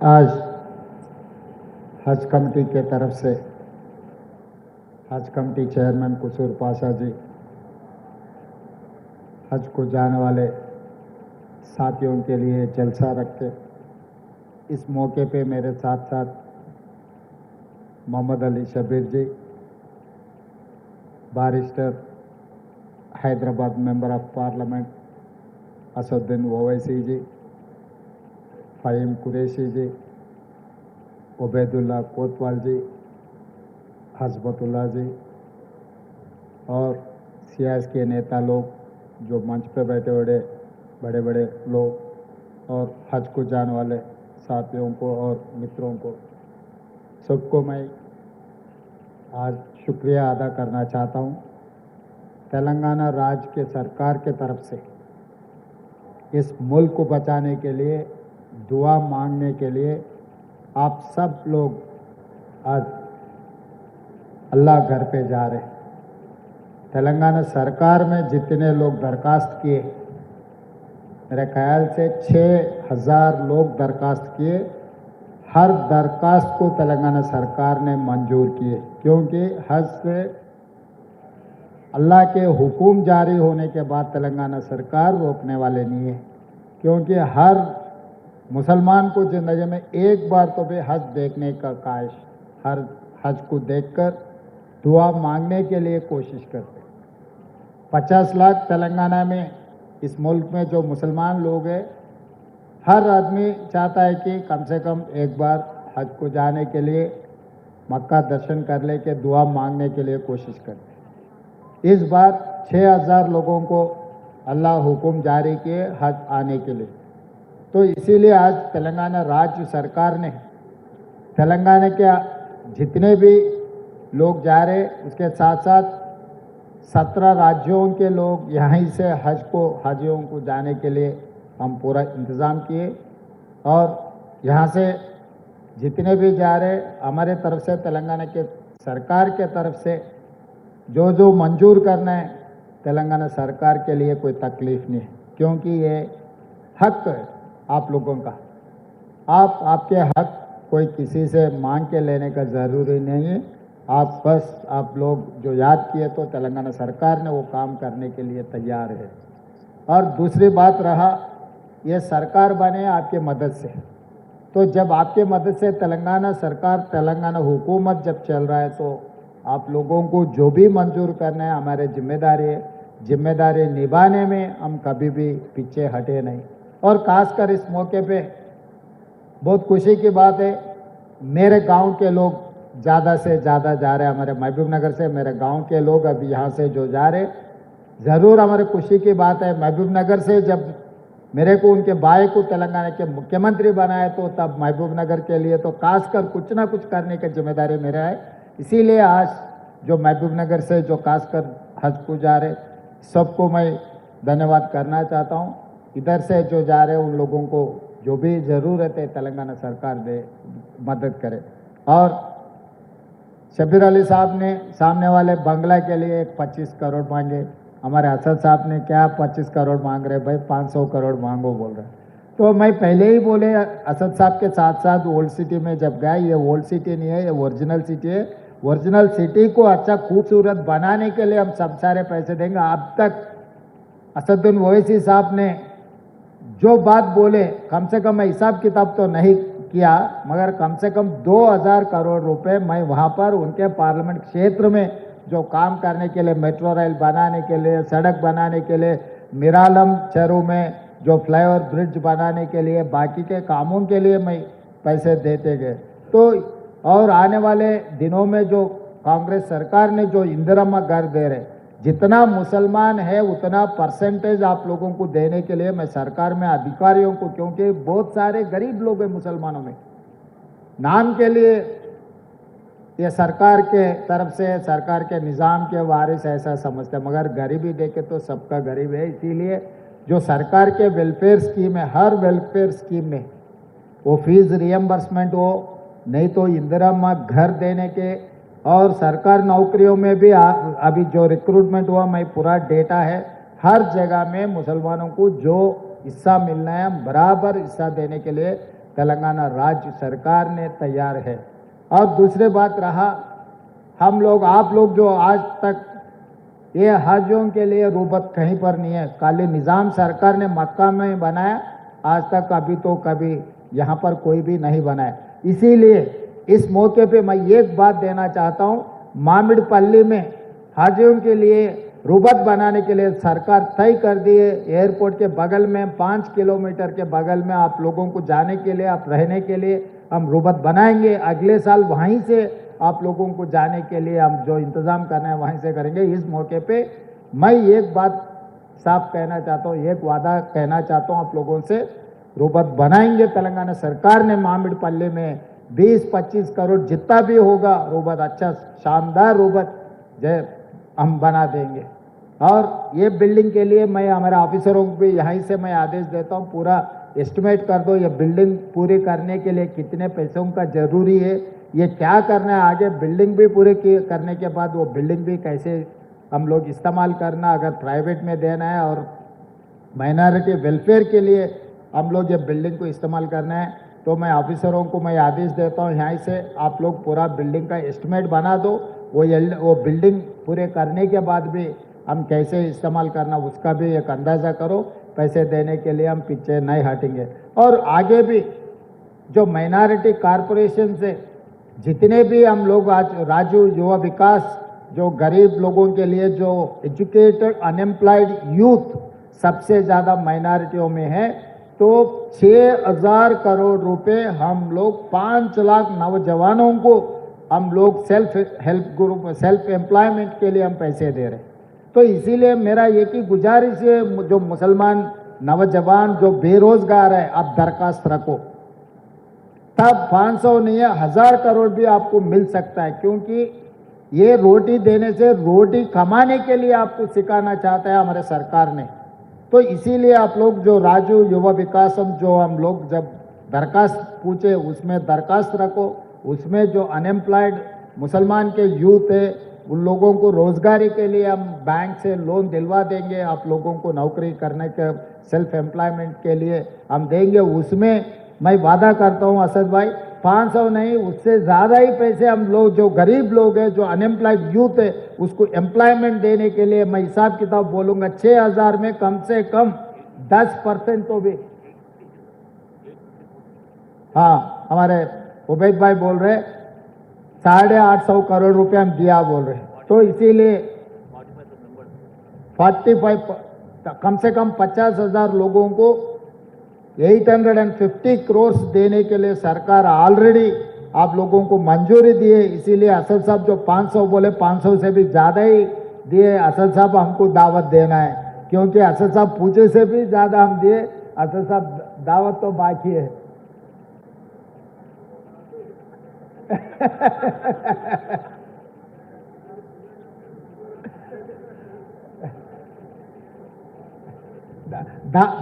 आज हज कमेटी के तरफ से हज कमेटी चेयरमैन कुसूर पाशा जी, हज को जाने वाले साथियों के लिए जलसा रखते, इस मौके पे मेरे साथ साथ Mohammed Ali Shabbir ji, barrister, Hyderabad member of parliament Asaduddin Owaisi ji, Faheem Qureshi ji, Ubaidullah Kotwal ji, हजबतुल्ला जी और सियासी के नेता लोग जो मंच पे बैठे बड़े बड़े बड़े लोग और हज को जाने वाले साथियों को और मित्रों को, सबको मैं आज शुक्रिया अदा करना चाहता हूँ। तेलंगाना राज्य के सरकार के तरफ से इस मुल्क को बचाने के लिए, दुआ मांगने के लिए आप सब लोग आज अल्लाह घर पे जा रहे हैं। तेलंगाना सरकार में जितने लोग दरखास्त किए, मेरे ख्याल से 6000 लोग दरखास्त किए, हर दरखास्त को तेलंगाना सरकार ने मंजूर किए, क्योंकि हज से अल्लाह के हुक्म जारी होने के बाद तेलंगाना सरकार रोकने वाले नहीं है, क्योंकि हर मुसलमान को ज़िंदगी में एक बार तो भी हज देखने का ख्वाहिश, हर हज को देखकर दुआ मांगने के लिए कोशिश करते। 50 लाख तेलंगाना में, इस मुल्क में जो मुसलमान लोग हैं, हर आदमी चाहता है कि कम से कम एक बार हज को जाने के लिए, मक्का दर्शन कर ले के दुआ मांगने के लिए कोशिश करते। इस बार 6000 लोगों को अल्लाह हुक्म जारी किए हज आने के लिए, तो इसीलिए आज तेलंगाना राज्य सरकार ने तेलंगाना के जितने भी लोग जा रहे, उसके साथ साथ 17 राज्यों के लोग यहीं से हाजियों को जाने के लिए हम पूरा इंतज़ाम किए, और यहाँ से जितने भी जा रहे, हमारे तरफ से तेलंगाना के सरकार के तरफ से जो जो मंजूर करना है, तेलंगाना सरकार के लिए कोई तकलीफ नहीं है, क्योंकि ये हक है आप लोगों का। आपके हक कोई किसी से मांग के लेने का ज़रूरी नहीं है। आप लोग जो याद किए, तो तेलंगाना सरकार ने वो काम करने के लिए तैयार है। और दूसरी बात रहा, ये सरकार बने आपके मदद से, तो जब आपके मदद से तेलंगाना सरकार, तेलंगाना हुकूमत जब चल रहा है, तो आप लोगों को जो भी मंजूर करना है हमारे जिम्मेदारी है। जिम्मेदारी निभाने में हम कभी भी पीछे हटे नहीं। और खासकर इस मौके पे बहुत खुशी की बात है, मेरे गांव के लोग ज़्यादा से ज़्यादा जा रहे हैं। हमारे महबूब नगर से मेरे गांव के लोग अभी यहाँ से जो जा रहे, ज़रूर हमारे खुशी की बात है। महबूब नगर से जब मेरे को उनके भाई को तेलंगाना के मुख्यमंत्री बनाए, तो तब महबूब नगर के लिए तो खासकर कुछ ना कुछ करने की जिम्मेदारी मेरा है। इसीलिए आज जो महबूब नगर से जो खासकर हज को जा रहे, सबको मैं धन्यवाद करना चाहता हूँ। इधर से जो जा रहे उन लोगों को जो भी ज़रूरत है तेलंगाना सरकार दे, मदद करे। और शबीर अली साहब ने सामने वाले बंगला के लिए 25 करोड़ मांगे, हमारे असद साहब ने क्या 25 करोड़ मांग रहे भाई, 500 करोड़ मांगो बोल रहे। तो मैं पहले ही बोले, असद साहब के साथ साथ ओल्ड सिटी में जब गए, ये ओल्ड सिटी नहीं है, ये ओरिजिनल सिटी है। ओरिजिनल सिटी को अच्छा खूबसूरत बनाने के लिए हम सब सारे पैसे देंगे। अब तक असदुद्दीन ओवैसी साहब ने जो बात बोले, कम से कम मैं हिसाब किताब तो नहीं किया, मगर कम से कम 2000 करोड़ रुपए मैं वहाँ पर उनके पार्लियामेंट क्षेत्र में जो काम करने के लिए, मेट्रो रेल बनाने के लिए, सड़क बनाने के लिए, मिरालम चरू में जो फ्लाईओवर ब्रिज बनाने के लिए, बाकी के कामों के लिए मैं पैसे देते गए। तो और आने वाले दिनों में जो कांग्रेस सरकार ने जो इंदिरा घर दे रहे, जितना मुसलमान है उतना परसेंटेज आप लोगों को देने के लिए मैं सरकार में अधिकारियों को, क्योंकि बहुत सारे गरीब लोग हैं मुसलमानों में, नाम के लिए ये सरकार के तरफ से, सरकार के निज़ाम के वारिस ऐसा समझते हैं, मगर गरीबी देखे तो सबका गरीब है। इसीलिए जो सरकार के वेलफेयर स्कीम है, हर वेलफेयर स्कीम में वो फीस रियम्बर्समेंट हो, नहीं तो इंदिरा घर देने के, और सरकार नौकरियों में भी अभी जो रिक्रूटमेंट हुआ, मैं पूरा डेटा है, हर जगह में मुसलमानों को जो हिस्सा मिलना है बराबर हिस्सा देने के लिए तेलंगाना राज्य सरकार ने तैयार है। और दूसरी बात रहा, हम लोग आप लोग जो आज तक ये हाजियों के लिए रूबत कहीं पर नहीं है, खाली निज़ाम सरकार ने मक्का में बनाया, आज तक अभी तो कभी यहाँ पर कोई भी नहीं बनाया। इसीलिए इस मौके पे मैं एक बात देना चाहता हूँ, मामिड़पल्ली में हाजियों के लिए रूबत बनाने के लिए सरकार तय कर दी है। एयरपोर्ट के बगल में 5 किलोमीटर के बगल में आप लोगों को जाने के लिए, आप रहने के लिए हम रूबत बनाएंगे। अगले साल वहीं से आप लोगों को जाने के लिए हम जो इंतज़ाम करना है वहीं से करेंगे। इस मौके पे मैं एक बात साफ कहना चाहता हूँ, एक वादा कहना चाहता हूँ आप लोगों से, रूबत बनाएंगे। तेलंगाना सरकार ने मामिड़पल्ली में 20-25 करोड़ जितना भी होगा रूबत, अच्छा शानदार रूबत जय हम बना देंगे। और ये बिल्डिंग के लिए मैं हमारे ऑफिसरों को भी यहीं से मैं आदेश देता हूँ, पूरा एस्टिमेट कर दो, ये बिल्डिंग पूरी करने के लिए कितने पैसों का जरूरी है, ये क्या करना है, आगे बिल्डिंग भी पूरी करने के बाद वो बिल्डिंग भी कैसे हम लोग इस्तेमाल करना, अगर प्राइवेट में देना है और माइनॉरिटी वेलफेयर के लिए हम लोग ये बिल्डिंग को इस्तेमाल करना है, तो मैं ऑफिसरों को मैं आदेश देता हूँ यहाँ से आप लोग पूरा बिल्डिंग का एस्टिमेट बना दो। वो बिल्डिंग पूरे करने के बाद भी हम कैसे इस्तेमाल करना उसका भी एक अंदाज़ा करो। पैसे देने के लिए हम पीछे नहीं हटेंगे। और आगे भी जो माइनॉरिटी कॉरपोरेशन से जितने भी हम लोग आज राजू युवा विकास, जो गरीब लोगों के लिए जो एजुकेटेड अनएम्प्लॉयड यूथ सबसे ज़्यादा माइनॉरिटियों में है, तो 6,000 करोड़ रुपए हम लोग 5 लाख नौजवानों को हम लोग self help group, self employment के लिए हम पैसे दे रहे हैं। तो इसीलिए मेरा एक ही गुजारिश है, जो मुसलमान नौजवान जो बेरोजगार है, आप दरखास्त रखो। तब 500 नहीं है, 1000 करोड़ भी आपको मिल सकता है, क्योंकि ये रोटी देने से रोटी कमाने के लिए आपको सिखाना चाहता है हमारे सरकार ने। तो इसीलिए आप लोग जो राजू युवा विकासम जो हम लोग जब दरखास्त पूछे उसमें दरखास्त रखो, उसमें जो अनएम्प्लॉयड मुसलमान के यूथ है उन लोगों को रोजगारी के लिए हम बैंक से लोन दिलवा देंगे, आप लोगों को नौकरी करने के सेल्फ एम्प्लॉयमेंट के लिए हम देंगे। उसमें मैं वादा करता हूं असद भाई, 500 नहीं उससे ज़्यादा ही पैसे हम लोग जो गरीब लोग हैं, जो अनएम्प्लॉयड यूथ है, उसको एम्प्लॉयमेंट देने के लिए मैं हिसाब किताब बोलूँगा, 6,000 में कम से कम 10% तो भी। हाँ, हमारे उबैद भाई बोल रहे 850 करोड़ रुपए हम दिया बोल रहे, तो इसीलिए 45 कम से कम 50,000 लोगों को 850 करोड़ देने के लिए सरकार ऑलरेडी आप लोगों को मंजूरी दी है। इसीलिए असद साहब जो 500 बोले, 500 से भी ज़्यादा ही दिए। असद साहब हमको दावत देना है, क्योंकि असद साहब पूछे से भी ज़्यादा हम दिए। असद साहब दावत तो बाकी है।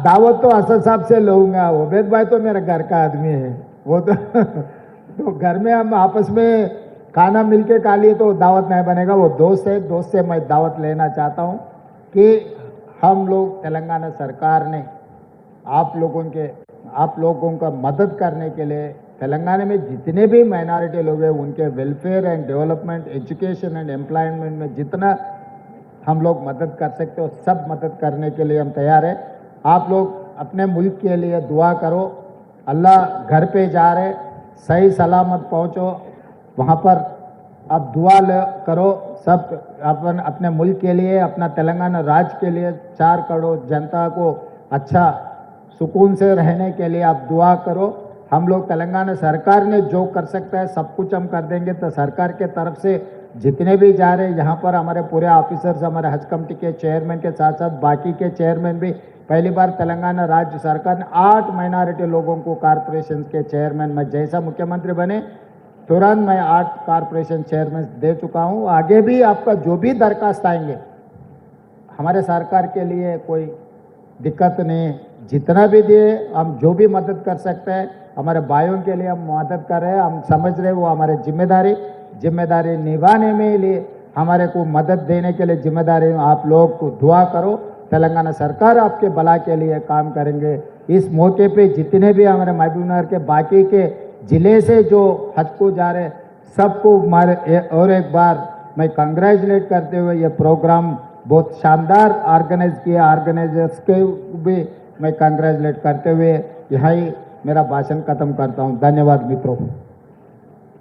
दावत तो असद साहब से लूंगा, उबैद भाई तो मेरा घर का आदमी है, वो तो घर में हम आपस में खाना मिलके खा लिए तो दावत नहीं बनेगा, वो दोस्त है, दोस्त से मैं दावत लेना चाहता हूँ कि हम लोग तेलंगाना सरकार ने आप लोगों का मदद करने के लिए तेलंगाना में जितने भी माइनॉरिटी लोग हैं उनके welfare and development, education and employment में जितना हम लोग मदद कर सकते हो सब मदद करने के लिए हम तैयार है। आप लोग अपने मुल्क के लिए दुआ करो, अल्लाह घर पे जा रहे सही सलामत पहुंचो, वहाँ पर अब दुआ करो सब अपने मुल्क के लिए, अपना तेलंगाना राज्य के लिए, 4 करोड़ जनता को अच्छा सुकून से रहने के लिए आप दुआ करो। हम लोग तेलंगाना सरकार ने जो कर सकता है सब कुछ हम कर देंगे। तो सरकार के तरफ से जितने भी जा रहे हैं यहाँ पर हमारे पूरे ऑफिसर्स, हमारे हज कमेटी के चेयरमैन के साथ साथ बाकी के चेयरमैन भी, पहली बार तेलंगाना राज्य सरकार ने 8 माइनॉरिटी लोगों को कॉरपोरेशन के चेयरमैन, मैं जैसा मुख्यमंत्री बने तुरंत मैं 8 कॉरपोरेशन चेयरमैन दे चुका हूँ। आगे भी आपका जो भी दरखास्त आएंगे हमारे सरकार के लिए कोई दिक्कत नहीं, जितना भी दिए हम जो भी मदद कर सकते हैं हमारे भाइयों के लिए हम मदद कर रहे हैं। हम समझ रहे वो हमारे जिम्मेदारी निभाने में लिए हमारे को मदद देने के लिए जिम्मेदारी आप लोग को दुआ करो। तेलंगाना सरकार आपके भला के लिए काम करेंगे। इस मौके पे जितने भी हमारे महबूबनगर के बाकी के जिले से जो हज को जा रहे सबको और एक बार मैं कंग्रेचुलेट करते हुए ये प्रोग्राम बहुत शानदार ऑर्गेनाइज किया, ऑर्गेनाइजर्स के भी मैं कंग्रेचुलेट करते हुए यहाँ ही मेरा भाषण खत्म करता हूँ। धन्यवाद मित्रों।